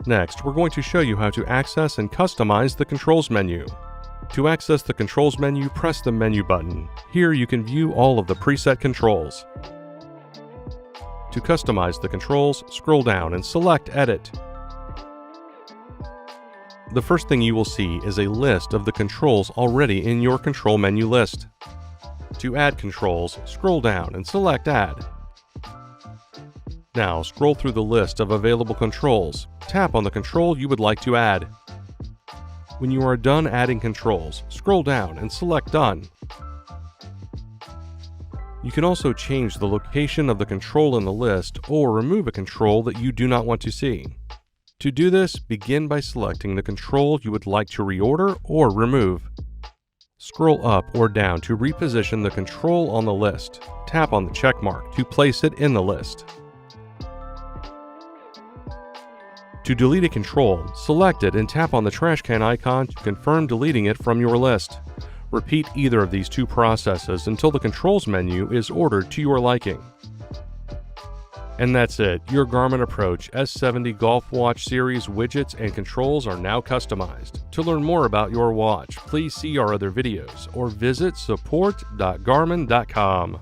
Next, we're going to show you how to access and customize the controls menu. To access the controls menu, press the menu button. Here you can view all of the preset controls. To customize the controls, scroll down and select Edit. The first thing you will see is a list of the controls already in your control menu list. To add controls, scroll down and select Add. Now scroll through the list of available controls. Tap on the control you would like to add. When you are done adding controls, scroll down and select Done. You can also change the location of the control in the list or remove a control that you do not want to see. To do this, begin by selecting the control you would like to reorder or remove. Scroll up or down to reposition the control on the list. Tap on the check mark to place it in the list. To delete a control, select it and tap on the trash can icon to confirm deleting it from your list. Repeat either of these two processes until the controls menu is ordered to your liking. And that's it. Your Garmin Approach S70 Golf Watch series widgets and controls are now customized. To learn more about your watch, please see our other videos or visit support.garmin.com.